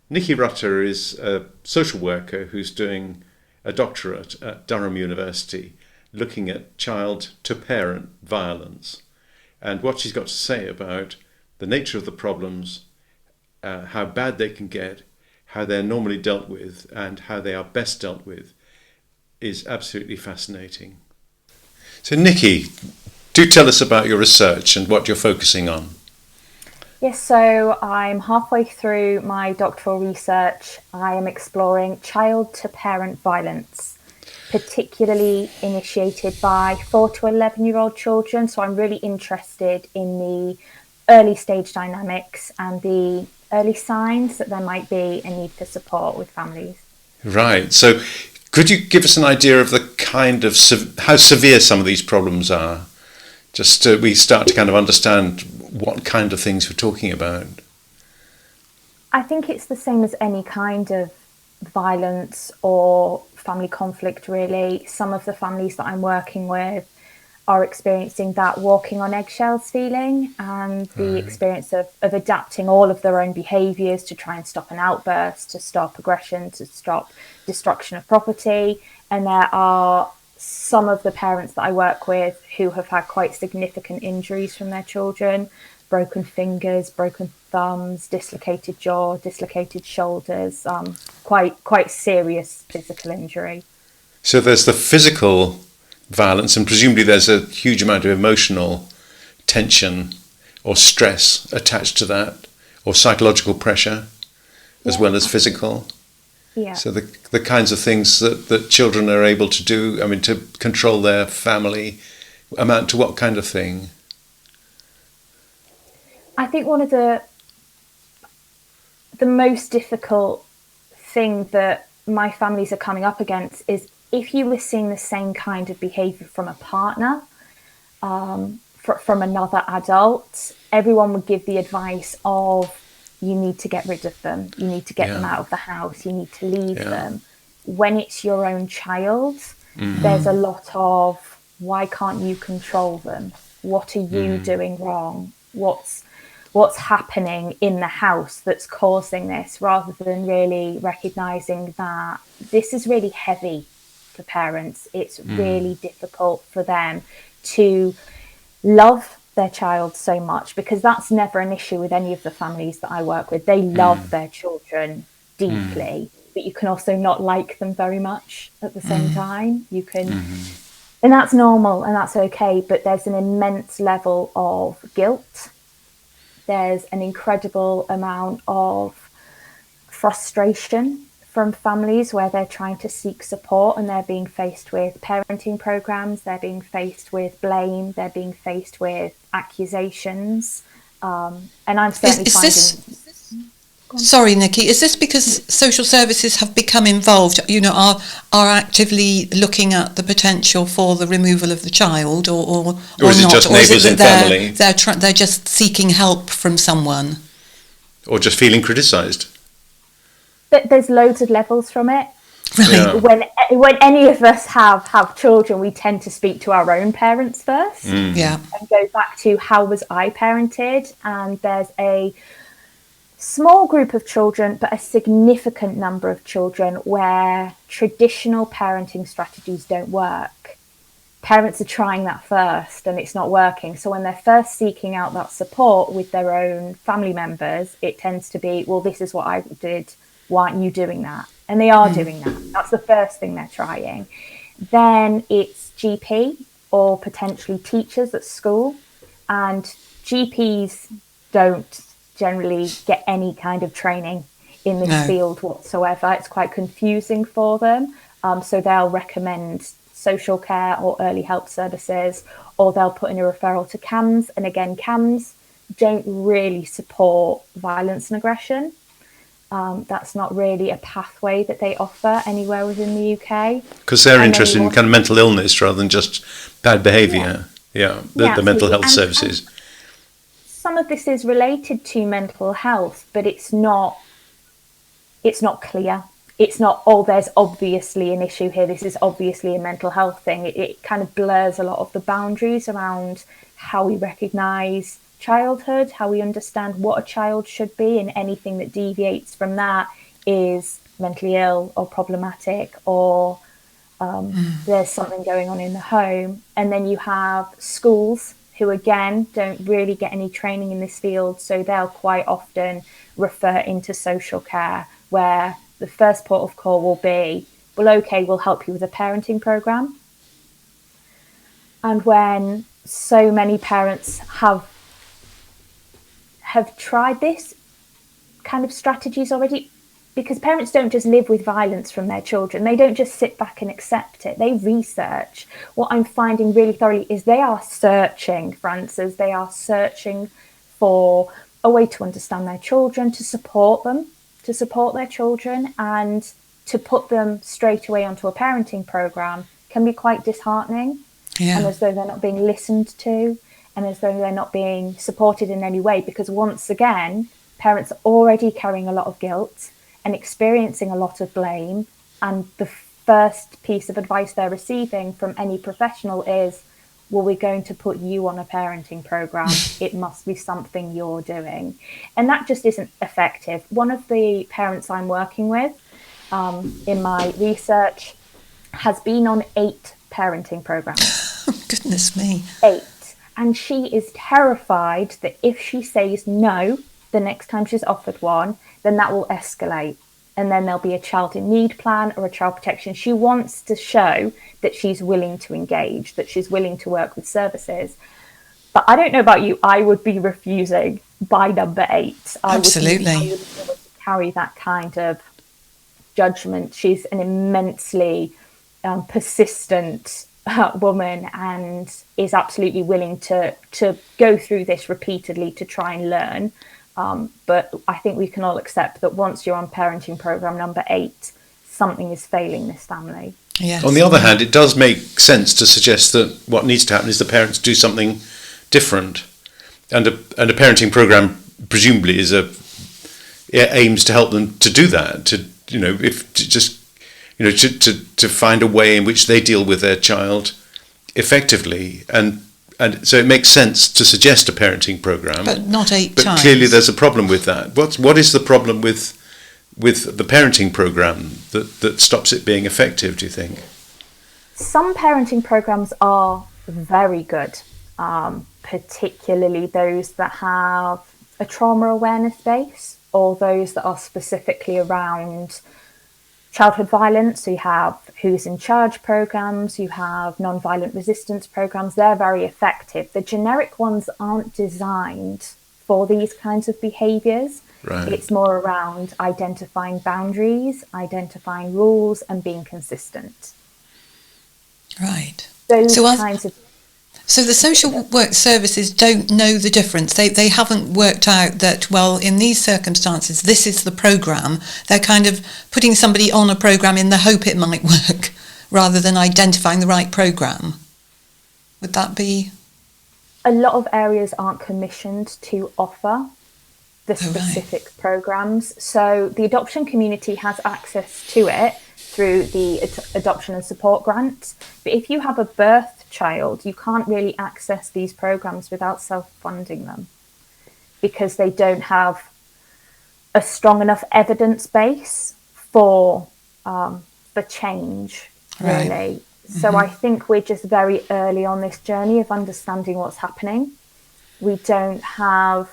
Nikki Rutter is a social worker who's doing a doctorate at Durham University looking at child-to-parent violence and what she's got to say about the nature of the problems, how bad they can get, how they're normally dealt with, and how they are best dealt with is absolutely fascinating. So, Nikki, do tell us about your research and what you're focusing on. Yes, so I'm halfway through my doctoral research. I am exploring child-to-parent violence, particularly initiated by 4 to 11-year-old children. So I'm really interested in the early stage dynamics and the early signs that there might be a need for support with families. Right. So could you give us an idea of the kind of how severe some of these problems are? Just we start to kind of understand what kind of things we're talking about. I think it's the same as any kind of violence or family conflict, really. Some of the families that I'm working with are experiencing that walking on eggshells feeling and the experience of adapting all of their own behaviours to try and stop an outburst, to stop aggression, to stop destruction of property. And there are some of the parents that I work with who have had quite significant injuries from their children, broken fingers, broken thumbs, dislocated jaw, dislocated shoulders, quite serious physical injury. So there's the physical violence, and presumably there's a huge amount of emotional tension or stress attached to that, or psychological pressure as well as physical. Yeah. So the kinds of things that children are able to do, I mean, to control their family, amount to what kind of thing? I think one of the most difficult thing that my families are coming up against is if you were seeing the same kind of behaviour from a partner, from another adult, everyone would give the advice of, you need to get rid of them, you need to get them out of the house, you need to leave them. When it's your own child, there's a lot of, why can't you control them? What are you doing wrong? What's happening in the house that's causing this, rather than really recognising that this is really heavy for parents. It's really difficult for them to love their child so much, because that's never an issue with any of the families that I work with. They love their children deeply, but you can also not like them very much at the same time. You can, and that's normal and that's okay, but there's an immense level of guilt. There's an incredible amount of frustration from families where they're trying to seek support and they're being faced with parenting programs, they're being faced with blame, they're being faced with accusations. And I'm certainly Sorry, Nikki, is this because social services have become involved, are actively looking at the potential for the removal of the child, or is it not? just Or is neighbours it and that family? they're just seeking help from someone? Or just feeling criticised? But there's loads of levels from it. Right. Yeah. When any of us have children, we tend to speak to our own parents first Yeah. and go back to, how was I parented? And there's a small group of children, but a significant number of children where traditional parenting strategies don't work. Parents are trying that first and it's not working. So when they're first seeking out that support with their own family members, it tends to be, well, this is what I did, why aren't you doing that? And they are doing that. That's the first thing they're trying. Then it's GP or potentially teachers at school. And GPs don't generally get any kind of training in this field whatsoever. It's quite confusing for them. So they'll recommend social care or early help services, or they'll put in a referral to CAMHS. And again, CAMHS don't really support violence and aggression. That's not really a pathway that they offer anywhere within the UK. Because they're interested in kind of mental illness rather than just bad behaviour. The mental health services. And some of this is related to mental health, but it's not clear. It's not, oh, there's obviously an issue here, this is obviously a mental health thing. It kind of blurs a lot of the boundaries around how we recognise childhood, how we understand what a child should be, and anything that deviates from that is mentally ill or problematic, or there's something going on in the home. And then you have schools who, again, don't really get any training in this field, so they'll quite often refer into social care, where the first port of call will be, well, okay, we'll help you with a parenting program. And when so many parents have tried this kind of strategies already, because parents don't just live with violence from their children. They don't just sit back and accept it. They research. What I'm finding really thoroughly is they are searching for answers. They are searching for a way to understand their children, to support them, to support their children, and to put them straight away onto a parenting program can be quite disheartening. Yeah. And as though they're not being listened to, and as though they're not being supported in any way, because once again, parents are already carrying a lot of guilt and experiencing a lot of blame, and the first piece of advice they're receiving from any professional is, well, we're going to put you on a parenting program. It must be something you're doing. And that just isn't effective. One of the parents I'm working with in my research has been on 8 parenting programs. Goodness me. 8. And she is terrified that if she says no the next time she's offered one, then that will escalate. And then there'll be a child in need plan or a child protection. She wants to show that she's willing to engage, that she's willing to work with services. But I don't know about you, I would be refusing by number 8. Absolutely. I would be able to carry that kind of judgment. She's an immensely persistent woman, and is absolutely willing to go through this repeatedly to try and learn. But I think we can all accept that once you're on parenting program number 8, something is failing this family. Yes. On the other hand, it does make sense to suggest that what needs to happen is the parents do something different, and a parenting program presumably aims to help them to do that. To find a way in which they deal with their child effectively, and so it makes sense to suggest a parenting program, but not 8 but times. Clearly, there's a problem with that. What is the problem with the parenting program that stops it being effective, do you think? Some parenting programs are very good, particularly those that have a trauma awareness base, or those that are specifically around childhood violence. So you have Who's in Charge programs, you have non-violent resistance programs. They're very effective. The generic ones aren't designed for these kinds of behaviours. Right. It's more around identifying boundaries, identifying rules, and being consistent. Right. So the social work services don't know the difference. They haven't worked out that, well, in these circumstances, this is the programme. They're kind of putting somebody on a programme in the hope it might work, rather than identifying the right programme. Would that be? A lot of areas aren't commissioned to offer the specific programmes. So the adoption community has access to it through the adoption and support grant. But if you have a birth child, you can't really access these programs without self-funding them, because they don't have a strong enough evidence base for change, really. Right. So I think we're just very early on this journey of understanding what's happening. We don't have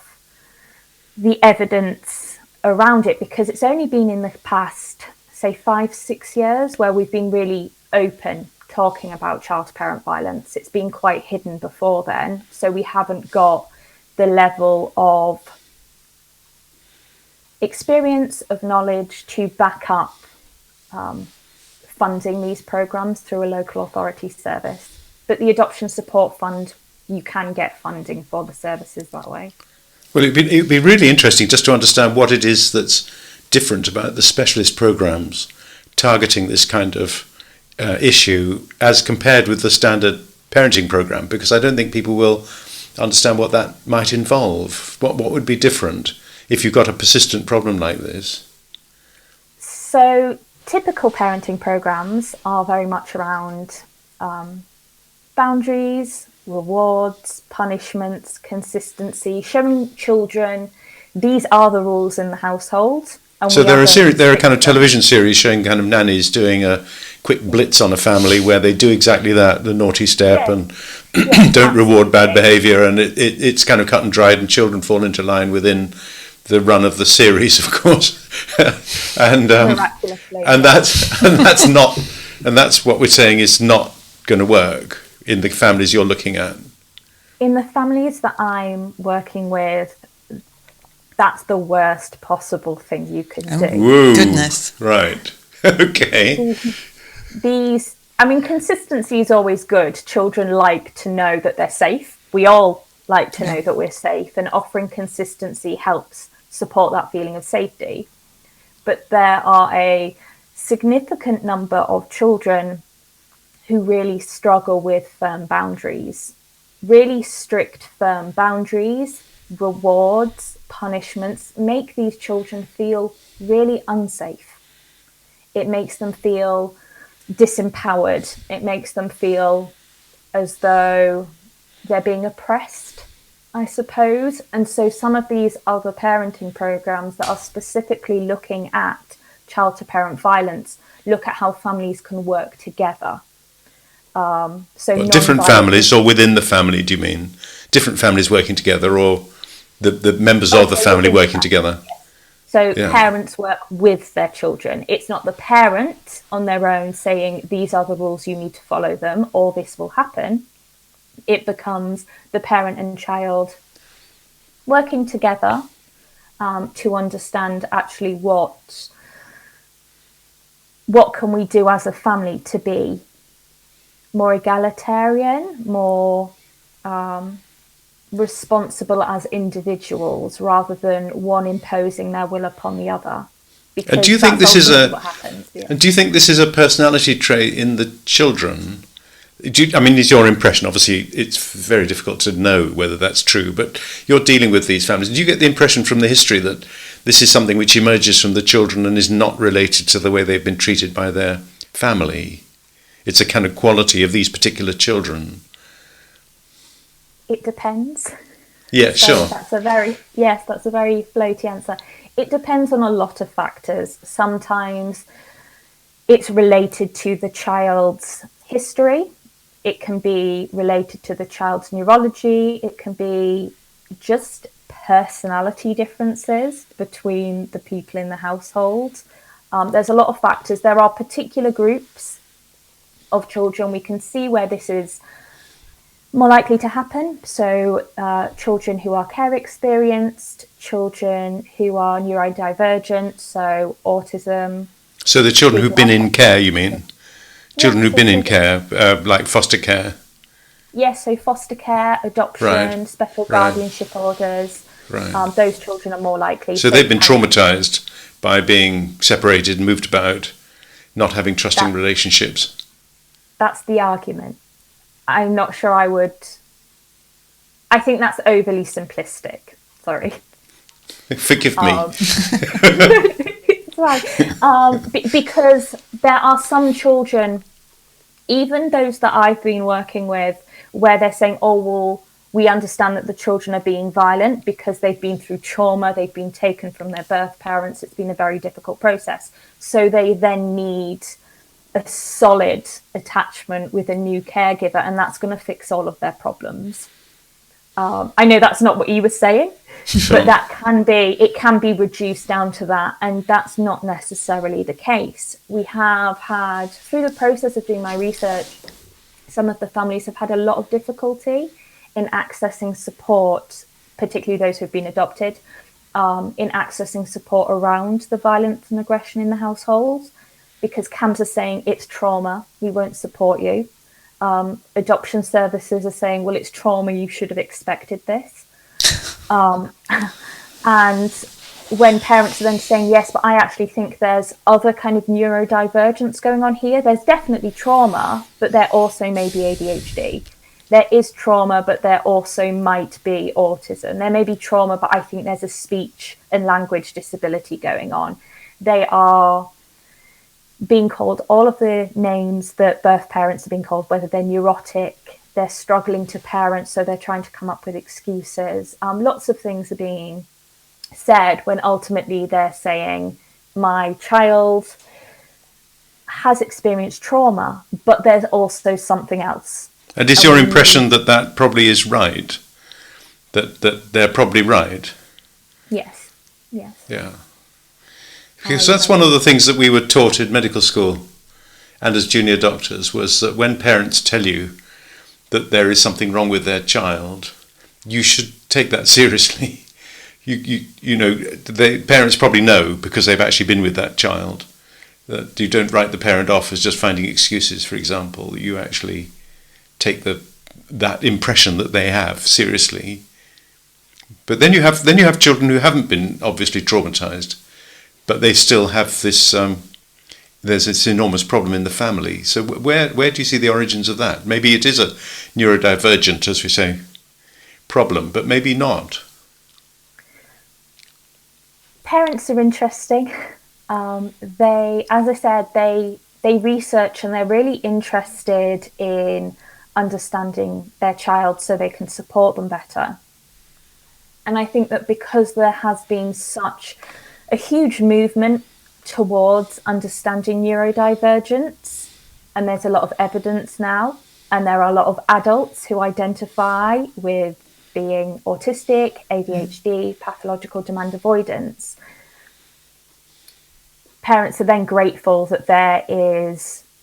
the evidence around it, because it's only been in the past, say, 5-6 years where we've been really open talking about child-to-parent violence. It's been quite hidden before then, so we haven't got the level of experience, of knowledge to back up funding these programs through a local authority service. But the Adoption Support Fund, you can get funding for the services that way. Well, it'd be really interesting just to understand what it is that's different about the specialist programs targeting this kind of issue as compared with the standard parenting program, because I don't think people will understand what that might involve. What would be different if you've got a persistent problem like this? So typical parenting programs are very much around boundaries, rewards, punishments, consistency, showing children these are the rules in the household. And so there are a kind of television series showing kind of nannies doing a quick blitz on a family where they do exactly that, the naughty step, and don't reward bad behaviour, and it's kind of cut and dried, and children fall into line within the run of the series, of course. and that's what we're saying is not going to work in the families you're looking at. In the families that I'm working with, that's the worst possible thing you can do. Whoa. Goodness. Right. Okay. Consistency is always good. Children like to know that they're safe. We all like to know that we're safe, and offering consistency helps support that feeling of safety. But there are a significant number of children who really struggle with firm boundaries, really strict firm boundaries, rewards, punishments make these children feel really unsafe. It makes them feel disempowered. It makes them feel as though they're being oppressed, I suppose. And so some of these other parenting programs that are specifically looking at child-to-parent violence look at how families can work together. Different families, or within the family, do you mean? Different families working together, or the members of the family working together? So parents work with their children. It's not the parent on their own saying, these are the rules, you need to follow them, or this will happen. It becomes the parent and child working together to understand actually what can we do as a family to be more egalitarian, more responsible as individuals, rather than one imposing their will upon the other. And do you think this is And do you think this is a personality trait in the children? Is your impression, obviously it's very difficult to know whether that's true, but you're dealing with these families. Do you get the impression from the history that this is something which emerges from the children and is not related to the way they've been treated by their family? It's a kind of quality of these particular children. It depends. Yeah, sure. That's a very floaty answer. It depends on a lot of factors. Sometimes it's related to the child's history. It can be related to the child's neurology. It can be just personality differences between the people in the household. There's a lot of factors. There are particular groups of children we can see where this is more likely to happen. So children who are care experienced, children who are neurodivergent, so autism. So the children who've been in care, you mean? Children who've been in care, like foster care? Yes, so foster care, adoption, special guardianship orders. Right. Those children are more likely. So they've been traumatised by being separated, moved about, not having trusting relationships. That's the argument. I'm not sure I think that's overly simplistic. Sorry. Forgive me. It's right. Because there are some children, even those that I've been working with, where they're saying, oh, well, we understand that the children are being violent because they've been through trauma, they've been taken from their birth parents, it's been a very difficult process. So they then need a solid attachment with a new caregiver, and that's going to fix all of their problems. I know that's not what you were saying, sure. But it can be reduced down to that, and that's not necessarily the case. We have had, through the process of doing my research, some of the families have had a lot of difficulty in accessing support, particularly those who've been adopted, in accessing support around the violence and aggression in the household, because CAMHS are saying it's trauma, we won't support you. Adoption services are saying, well, it's trauma, you should have expected this. And when parents are then saying, yes, but I actually think there's other kind of neurodivergence going on here. There's definitely trauma, but there also may be ADHD. There is trauma, but there also might be autism. There may be trauma, but I think there's a speech and language disability going on. They are being called all of the names that birth parents have been called, whether they're neurotic, they're struggling to parent, so they're trying to come up with excuses. Lots of things are being said when ultimately they're saying, my child has experienced trauma, but there's also something else. And is your impression that that probably is right? That they're probably right? Yes. Yeah. Because that's one of the things that we were taught in medical school and as junior doctors, was that when parents tell you that there is something wrong with their child, you should take that seriously. You know, the parents probably know, because they've actually been with that child, that you don't write the parent off as just finding excuses, for example. You actually take that impression that they have seriously. But then you have children who haven't been obviously traumatized, but they still have this. There's this enormous problem in the family. So where do you see the origins of that? Maybe it is a neurodivergent, as we say, problem, but maybe not. Parents are interesting. They, as I said, they research, and they're really interested in understanding their child so they can support them better. And I think that because there has been such a huge movement towards understanding neurodivergence, and there's a lot of evidence now, and there are a lot of adults who identify with being autistic, ADHD, pathological demand avoidance. Parents are then grateful that there are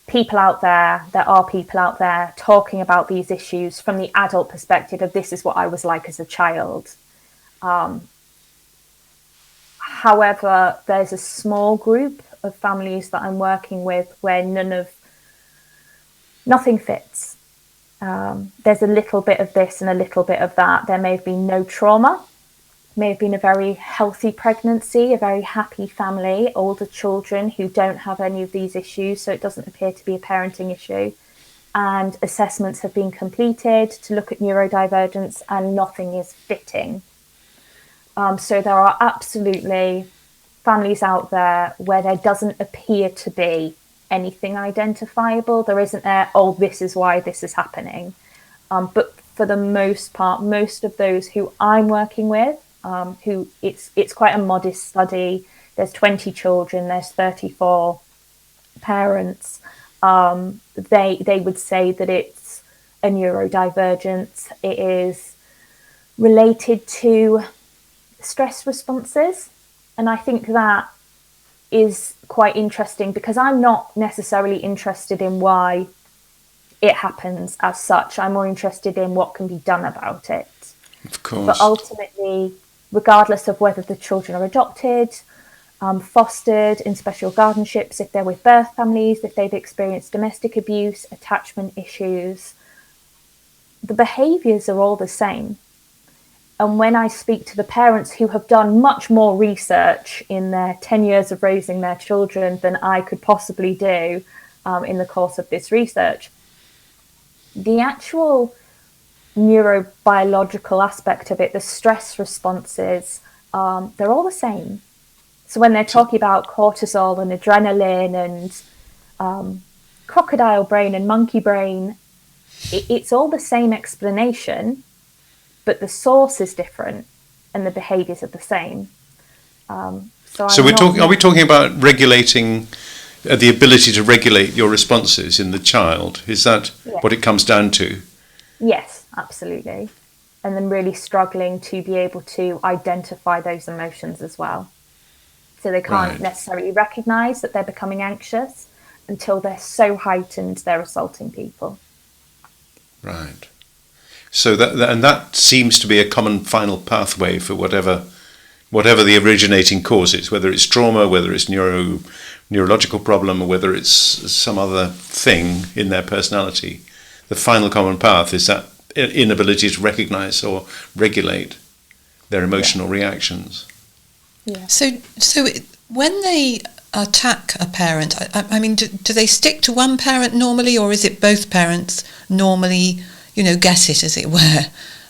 people out there talking about these issues from the adult perspective of, this is what I was like as a child. However, there's a small group of families that I'm working with where nothing fits. There's a little bit of this and a little bit of that. There may have been no trauma, may have been a very healthy pregnancy, a very happy family, older children who don't have any of these issues, so it doesn't appear to be a parenting issue. And assessments have been completed to look at neurodivergence, and nothing is fitting. So there are absolutely families out there where there doesn't appear to be anything identifiable. There isn't this is why this is happening. But for the most part, most of those who I'm working with, who it's quite a modest study. There's 20 children, there's 34 parents. They would say that it's a neurodivergence. It is related to stress responses. And I think that is quite interesting, because I'm not necessarily interested in why it happens as such. I'm more interested in what can be done about it. Of course. But ultimately, regardless of whether the children are adopted, fostered in special guardianships, if they're with birth families, if they've experienced domestic abuse, attachment issues, the behaviours are all the same. And when I speak to the parents who have done much more research in their 10 years of raising their children than I could possibly do in the course of this research, the actual neurobiological aspect of it, the stress responses, they're all the same. So when they're talking about cortisol and adrenaline and crocodile brain and monkey brain, it's all the same explanation, but the source is different and the behaviours are the same. Are we talking about regulating the ability to regulate your responses in the child? Is that what it comes down to? Yes, absolutely. And then really struggling to be able to identify those emotions as well. So they can't necessarily recognise that they're becoming anxious until they're so heightened they're assaulting people. Right. So that seems to be a common final pathway for whatever the originating cause is, whether it's trauma, whether it's neurological problem, or whether it's some other thing in their personality. The final common path is that inability to recognise or regulate their emotional reactions. Yeah. So when they attack a parent, I mean, do they stick to one parent normally, or is it both parents normally, get it, as it were?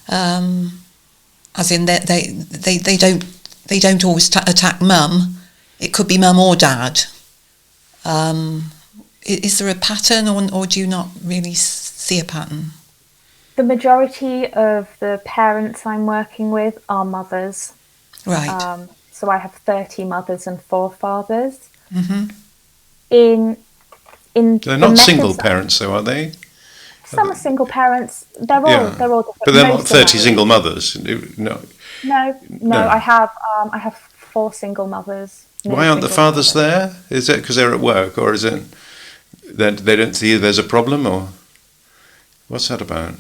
As in they don't always attack mum. It could be mum or dad. Is there a pattern, or do you not really see a pattern? The majority of the parents I'm working with are mothers. Right. So I have 30 mothers and 4 fathers. Mm-hmm. In They're the not single methods, parents, though, are they? some are single parents. They're all Yeah, different. but they're not Most are 30 married. single mothers. No, No, no. I have 4 single mothers. No Why aren't the single fathers fathers. there? Is it because they're at work, or is it that they don't see there's a problem, or what's that about?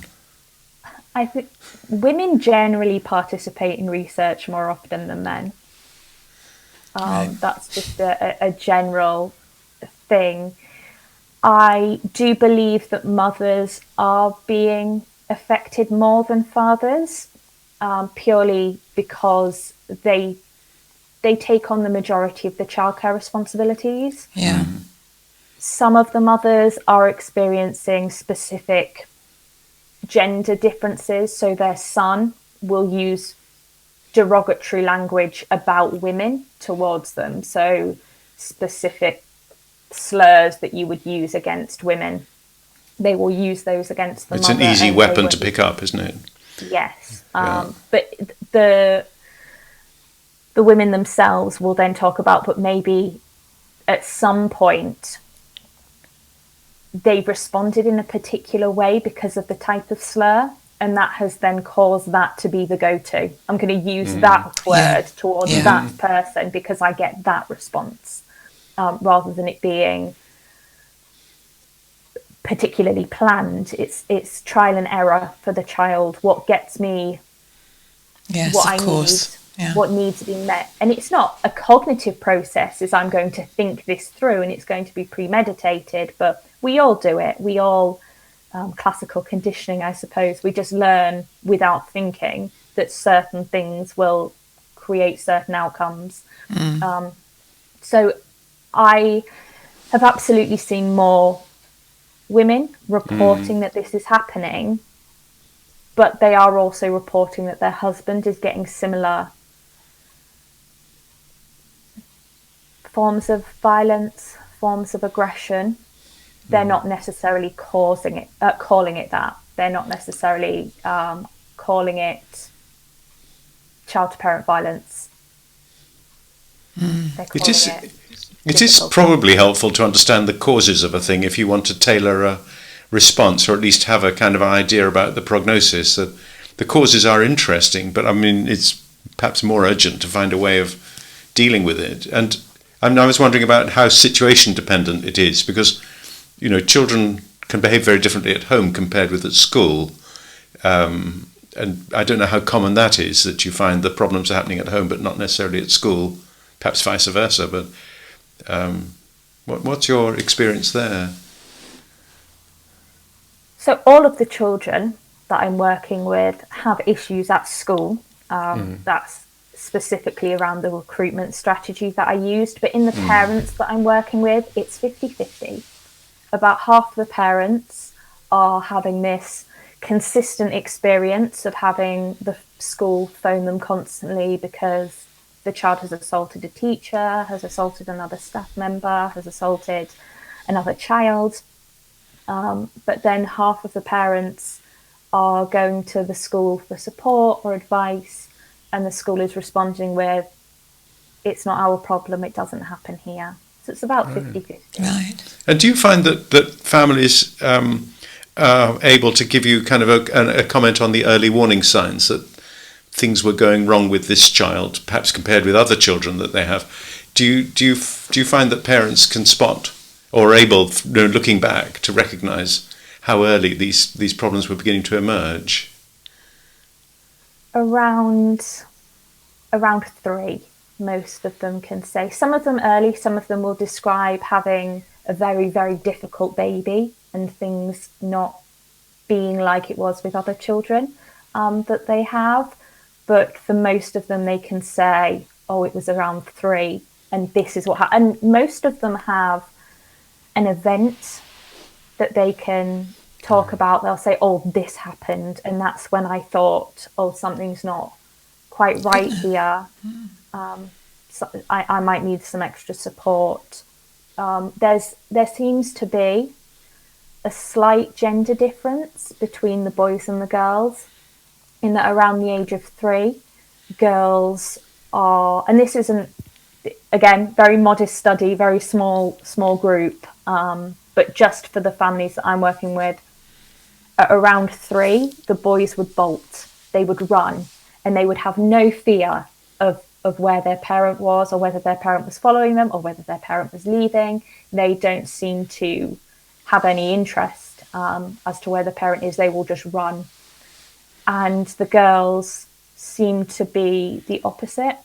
I think women generally participate in research more often than men. Right. That's just a general thing. I do believe that mothers are being affected more than fathers, purely because they take on the majority of the childcare responsibilities. Yeah. Some of the mothers are experiencing specific gender differences, so their son will use derogatory language about women towards them, so specific slurs that you would use against women, they will use those against the It's mother. an easy and weapon to pick up, isn't it? Yes. Yeah. But the women themselves will then talk about, but maybe at some point they've responded in a particular way because of the type of slur, and that has then caused that to be the go-to. I'm going to use that word towards that person because I get that response, rather than it being particularly planned. It's trial and error for the child. What gets me, Yes, what of I course. need, Yeah. what needs to be met. And it's not a cognitive process, is I'm going to think this through and it's going to be premeditated, but we all do it. We all, classical conditioning, I suppose, we just learn without thinking that certain things will create certain outcomes. So I have absolutely seen more women reporting that this is happening, but they are also reporting that their husband is getting similar forms of violence, forms of aggression. They're not necessarily calling it that. They're not necessarily calling it child to parent violence. They're It calling is. it It is difficult. probably helpful to understand the causes of a thing if you want to tailor a response, or at least have a kind of idea about the prognosis. That the causes are interesting, but I mean, it's perhaps more urgent to find a way of dealing with it. And I was wondering about how situation dependent it is, because children can behave very differently at home compared with at school. And I don't know how common that is, that you find the problems are happening at home but not necessarily at school, perhaps vice versa. But what's your experience there? So all of the children that I'm working with have issues at school. That's specifically around the recruitment strategy that I used. But in the parents that I'm working with, it's 50-50. About half the parents are having this consistent experience of having the school phone them constantly because the child has assaulted a teacher, has assaulted another staff member, has assaulted another child. But then half of the parents are going to the school for support or advice, and the school is responding with, it's not our problem, it doesn't happen here. So it's about 50-50. Right. And do you find that families are able to give you kind of a comment on the early warning signs that things were going wrong with this child, perhaps compared with other children that they have? Do you find that parents can spot, or are able, looking back, to recognise how early these problems were beginning to emerge? Around 3, most of them can say. Some of them early, some of them will describe having a very, very difficult baby and things not being like it was with other children that they have. But for most of them, they can say, oh, it was around 3 and this is what happened. And most of them have an event that they can talk about. They'll say, oh, this happened. And that's when I thought, oh, something's not quite right here. So I might need some extra support. There seems to be, a slight gender difference between the boys and the girls, in that around the age of 3, girls are, and this isn't, again, very modest study, very small group, but just for the families that I'm working with, at around 3, the boys would bolt, they would run, and they would have no fear of where their parent was, or whether their parent was following them, or whether their parent was leaving. They don't seem to have any interest as to where the parent is. They will just run. And the girls seem to be the opposite,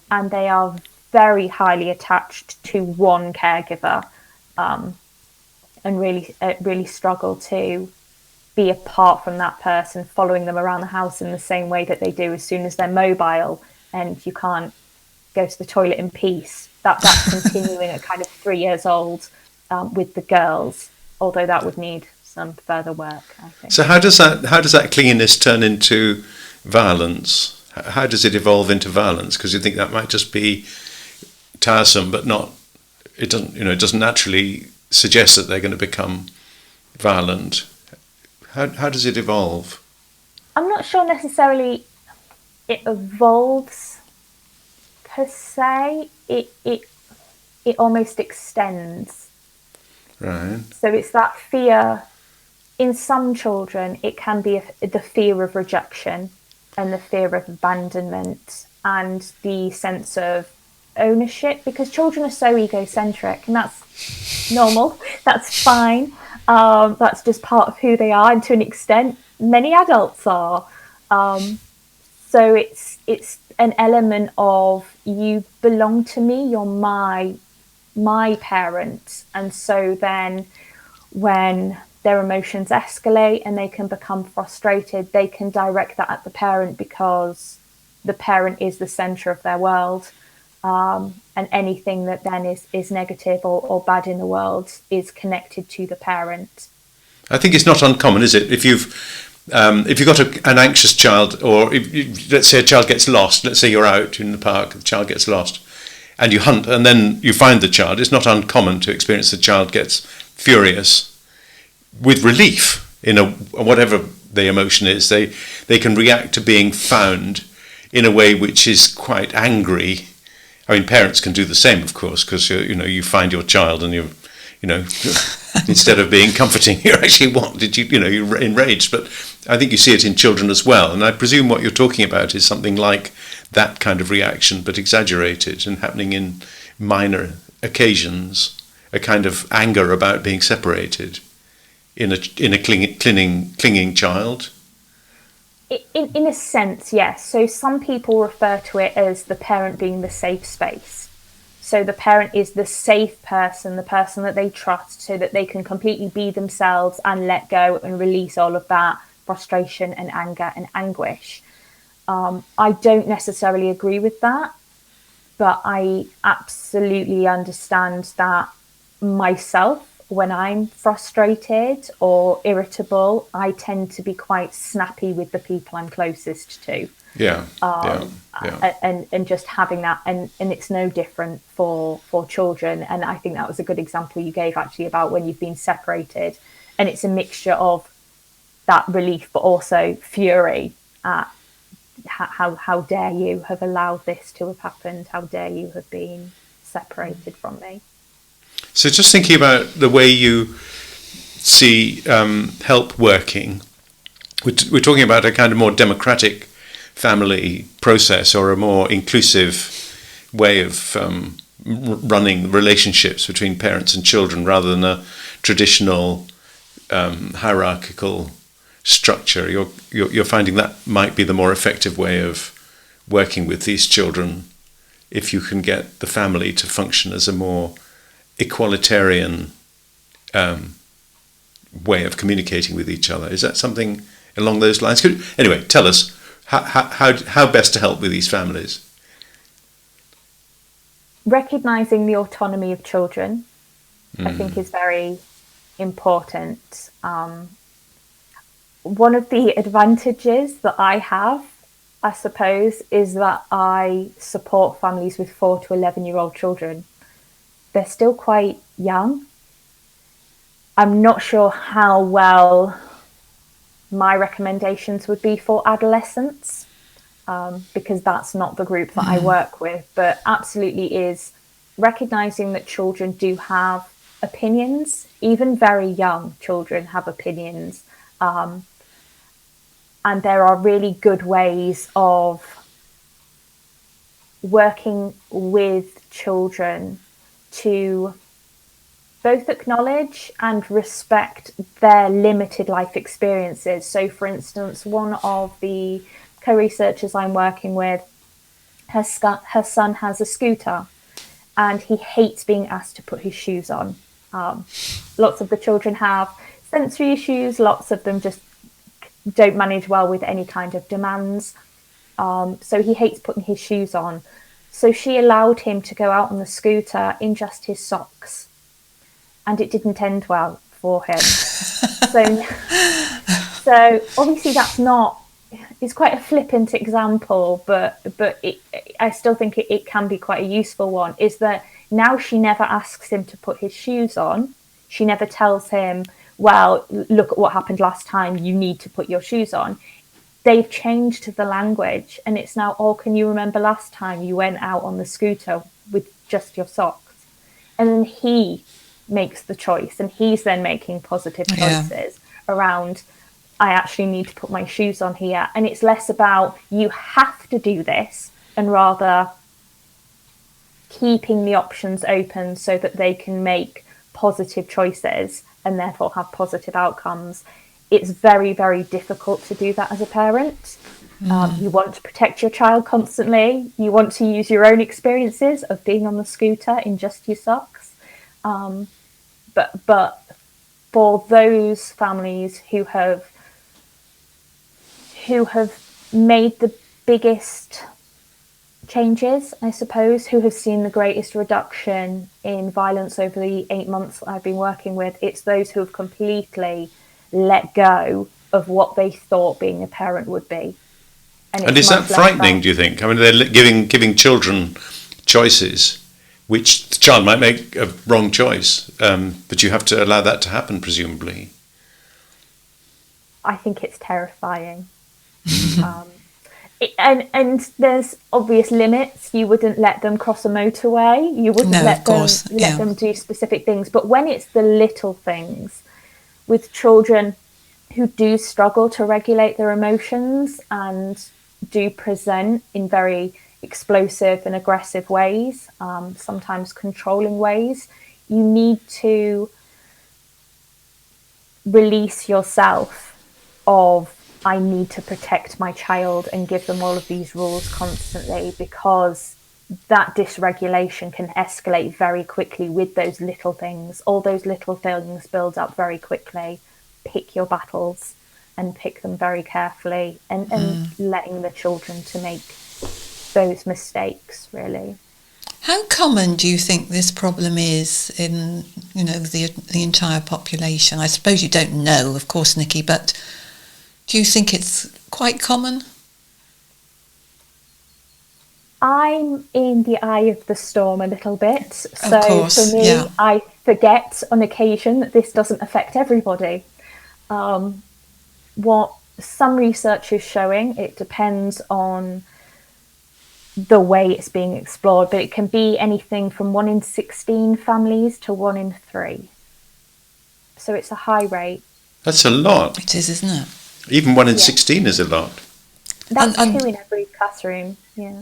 and they are very highly attached to one caregiver, and really struggle to be apart from that person, following them around the house in the same way that they do as soon as they're mobile and you can't go to the toilet in peace. That's continuing at kind of 3 years old with the girls, although that would need some further work, I think. So how does that clinginess turn into violence? How does it evolve into violence? Because you think that might just be tiresome, but not. It doesn't. It doesn't naturally suggest that they're going to become violent. How does it evolve? I'm not sure necessarily it evolves per se. It almost extends. Right. So it's that fear. In some children, it can be the fear of rejection and the fear of abandonment and the sense of ownership, because children are so egocentric, and that's normal. That's fine. That's just part of who they are, and to an extent, many adults are. So it's an element of, you belong to me, you're my parent, and so then when their emotions escalate and they can become frustrated, they can direct that at the parent, because the parent is the centre of their world. And anything that then is negative or bad in the world is connected to the parent. I think it's not uncommon, is it? If you've got an anxious child, or let's say a child gets lost, let's say you're out in the park, the child gets lost, and you hunt, and then you find the child, it's not uncommon to experience the child gets furious with relief in whatever the emotion is. They can react to being found in a way which is quite angry. I mean, parents can do the same, of course, because you find your child and instead of being comforting, you're actually you're enraged. But I think you see it in children as well, and I presume what you're talking about is something like that kind of reaction, but exaggerated and happening in minor occasions, a kind of anger about being separated in a clinging child. In a sense, yes. So some people refer to it as the parent being the safe space. So the parent is the safe person, the person that they trust, so that they can completely be themselves and let go and release all of that frustration and anger and anguish. I don't necessarily agree with that, but I absolutely understand that myself. When I'm frustrated or irritable, I tend to be quite snappy with the people I'm closest to. And just having that, and it's no different for children. And I think that was a good example you gave, actually, about when you've been separated, and it's a mixture of that relief but also fury at how dare you have allowed this to have happened, how dare you have been separated from me. So just thinking about the way you see help working, we're talking about a kind of more democratic family process, or a more inclusive way of running relationships between parents and children, rather than a traditional hierarchical structure. You're finding that might be the more effective way of working with these children, if you can get the family to function as a more equalitarian way of communicating with each other. Is that something along those lines? Anyway, tell us how best to help with these families. Recognising the autonomy of children, I think, is very important. One of the advantages that I have, I suppose, is that I support families with 4 to 11-year-old children. They're still quite young, I'm not sure how well my recommendations would be for adolescents, because that's not the group that I work with, but absolutely is recognizing that children do have opinions. Even very young children have opinions. And there are really good ways of working with children to both acknowledge and respect their limited life experiences. So, for instance, one of the co-researchers I'm working with, her son has a scooter and he hates being asked to put his shoes on. Lots of the children have sensory issues, lots of them just don't manage well with any kind of demands. So he hates putting his shoes on. So she allowed him to go out on the scooter in just his socks. And it didn't end well for him. So obviously it's quite a flippant example, but I still think it can be quite a useful one, is that now she never asks him to put his shoes on. She never tells him, well, look at what happened last time, you need to put your shoes on. They've changed the language, and it's now, oh, can you remember last time you went out on the scooter with just your socks? And then he makes the choice, and he's then making positive choices around, I actually need to put my shoes on here. And it's less about you have to do this, and rather keeping the options open so that they can make positive choices and therefore have positive outcomes. It's very, very difficult to do that as a parent. You want to protect your child constantly. You want to use your own experiences of being on the scooter in just your socks. But for those families who have made the biggest changes, I suppose, who have seen the greatest reduction in violence over the 8 months that I've been working with, it's those who have completely let go of what they thought being a parent would be. And is that frightening, do you think? I mean, they're giving children choices, which the child might make a wrong choice, but you have to allow that to happen, presumably. I think it's terrifying. And there's obvious limits. You wouldn't let them cross a motorway. You wouldn't let them do specific things. But when it's the little things with children who do struggle to regulate their emotions and do present in very explosive and aggressive ways, sometimes controlling ways, you need to release yourself of, I need to protect my child and give them all of these rules constantly, because that dysregulation can escalate very quickly with those little things. All those little things build up very quickly. Pick your battles and pick them very carefully, and letting the children to make those mistakes, really. How common do you think this problem is in, the entire population? I suppose you don't know, of course, Nikki, but do you think it's quite common? I'm in the eye of the storm a little bit. So of course, for me, I forget on occasion that this doesn't affect everybody. What some research is showing, it depends on the way it's being explored, but it can be anything from 1 in 16 families to 1 in 3. So it's a high rate. That's a lot. It is, isn't it? Even 1 in 16 is a lot. That's 2 in every classroom, yeah.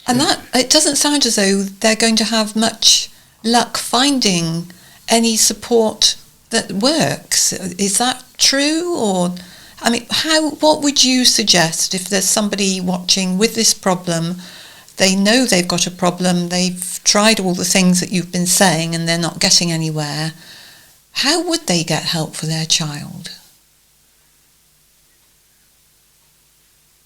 And that, it doesn't sound as though they're going to have much luck finding any support that works. Is that true? Or, I mean, what would you suggest if there's somebody watching with this problem, they know they've got a problem, they've tried all the things that you've been saying and they're not getting anywhere? How would they get help for their child?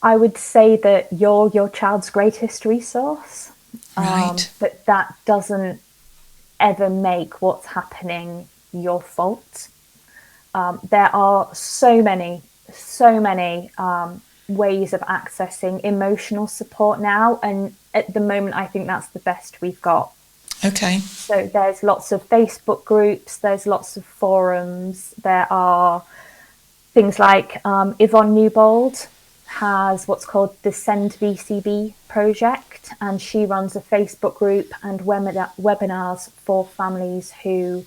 I would say that you're your child's greatest resource. Right. But that doesn't ever make what's happening your fault. There are so many ways of accessing emotional support now, and at the moment I think that's the best we've got. Okay. So there's lots of Facebook groups, there's lots of forums, there are things like Yvonne Newbold has what's called the Send VCB project, and she runs a Facebook group and webinars for families who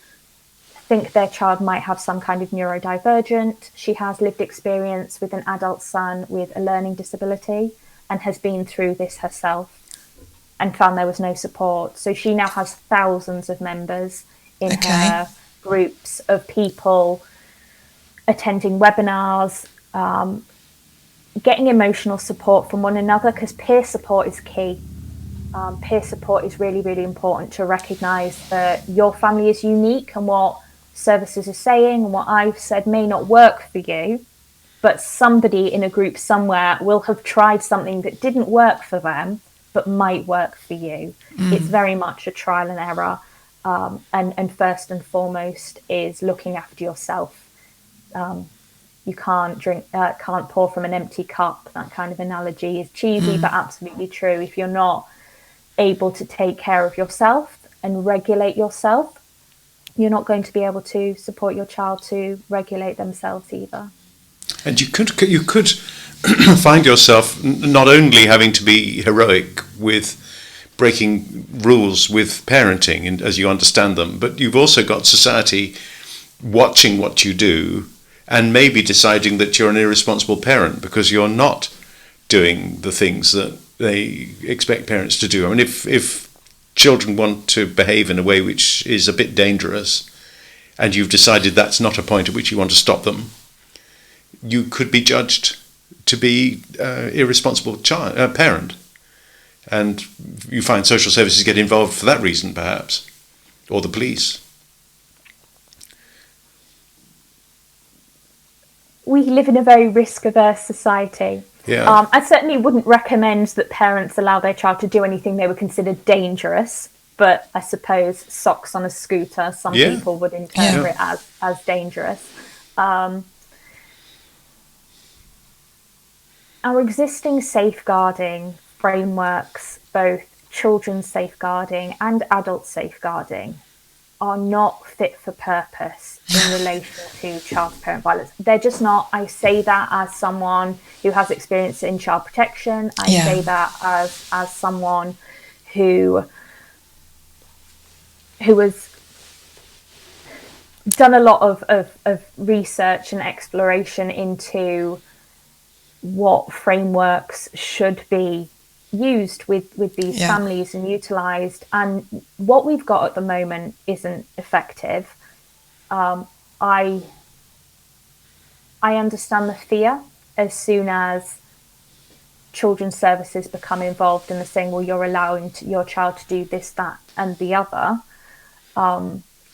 think their child might have some kind of neurodivergent. She has lived experience with an adult son with a learning disability and has been through this herself and found there was no support. So she now has thousands of members in her groups of people attending webinars, getting emotional support from one another, because peer support is key. Peer support is really, really important to recognise that your family is unique and what services are saying and what I've said may not work for you, but somebody in a group somewhere will have tried something that didn't work for them but might work for you. It's very much a trial and error, and first and foremost is looking after yourself. You can't pour from an empty cup. That kind of analogy is cheesy but absolutely true. If you're not able to take care of yourself and regulate yourself, you're not going to be able to support your child to regulate themselves either. And you could find yourself not only having to be heroic with breaking rules with parenting and as you understand them, but you've also got society watching what you do and maybe deciding that you're an irresponsible parent because you're not doing the things that they expect parents to do. I mean, if children want to behave in a way which is a bit dangerous and you've decided that's not a point at which you want to stop them, you could be judged to be irresponsible parent. And you find social services get involved for that reason, perhaps, or the police. We live in a very risk-averse society. Yeah. I certainly wouldn't recommend that parents allow their child to do anything they would consider dangerous, but I suppose socks on a scooter, some people would interpret as dangerous. Our existing safeguarding frameworks, both children's safeguarding and adult safeguarding, are not fit for purpose in relation to child-to-parent violence. They're just not. I say that as someone who has experience in child protection. I say that as someone who has done a lot of research and exploration into what frameworks should be used with these families and utilised, and what we've got at the moment isn't effective. I understand the fear as soon as children's services become involved and they're saying, well, you're allowing your child to do this, that and the other.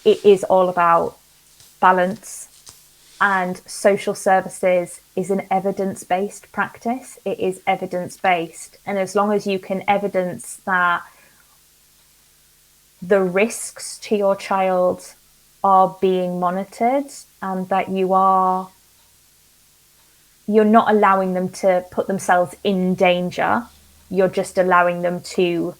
It is all about balance, and social services is an evidence-based practice. It is evidence-based. And as long as you can evidence that the risks to your child are being monitored and that you're not allowing them to put themselves in danger, you're just allowing them to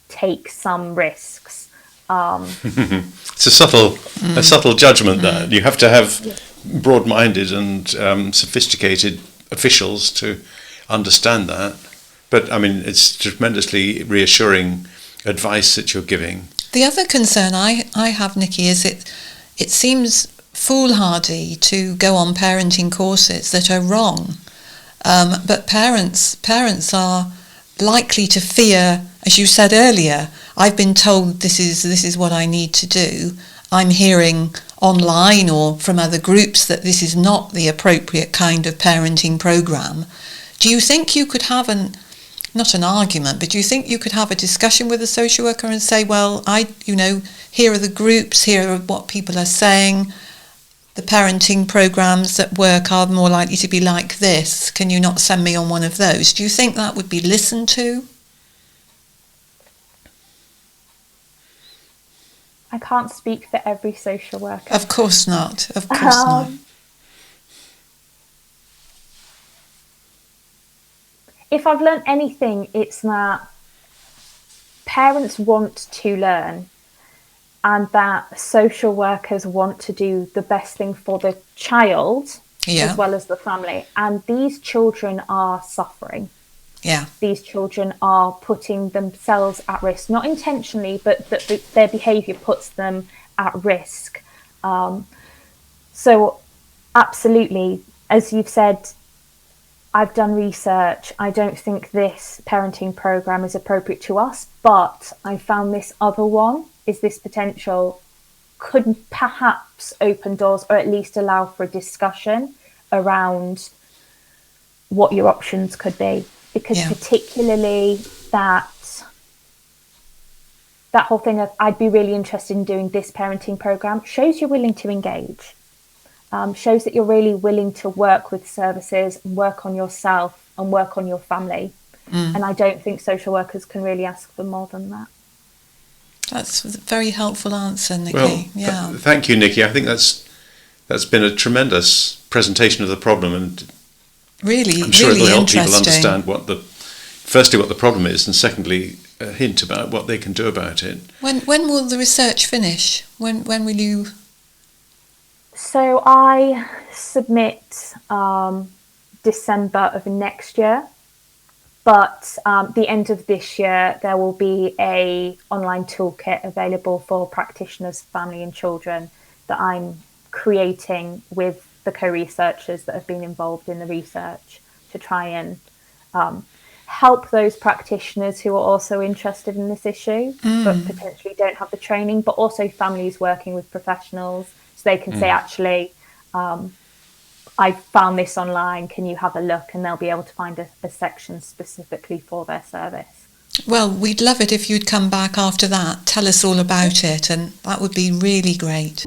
take some risks. It's a subtle judgment that you have to have broad-minded and sophisticated officials to understand that. But I mean, it's tremendously reassuring advice that you're giving. The other concern I have, Nikki, is it seems foolhardy to go on parenting courses that are wrong. But parents are likely to fear, as you said earlier, I've been told this is what I need to do. I'm hearing online or from other groups that this is not the appropriate kind of parenting program. Do you think you could have not an argument, but do you think you could have a discussion with a social worker and say, well, here are the groups, here are what people are saying, the parenting programs that work are more likely to be like this. Can you not send me on one of those? Do you think that would be listened to? I can't speak for every social worker. Of course not. Of course not. If I've learned anything, it's that parents want to learn. and that social workers want to do the best thing for the child as well as the family. And these children are suffering. Yeah. These children are putting themselves at risk, not intentionally, but their behaviour puts them at risk. So absolutely, as you've said, I've done research. I don't think this parenting programme is appropriate to us, but I found this other one, is this potential, could perhaps open doors or at least allow for a discussion around what your options could be. Because particularly that whole thing of I'd be really interested in doing this parenting programme shows you're willing to engage, shows that you're really willing to work with services and work on yourself and work on your family. And I don't think social workers can really ask for more than that. That's a very helpful answer, Nikki. Well, thank you, Nikki. I think that's been a tremendous presentation of the problem, and really, I'm sure really it'll help interesting. people understand firstly what the problem is, and secondly a hint about what they can do about it. When will the research finish? When will you? So I submit December of next year, but the end of this year there will be a online toolkit available for practitioners, family and children that I'm creating with the co-researchers that have been involved in the research to try and help those practitioners who are also interested in this issue but potentially don't have the training, but also families working with professionals so they can say, actually, I found this online, can you have a look? And they'll be able to find a section specifically for their service. Well, we'd love it if you'd come back after that, tell us all about it, and that would be really great.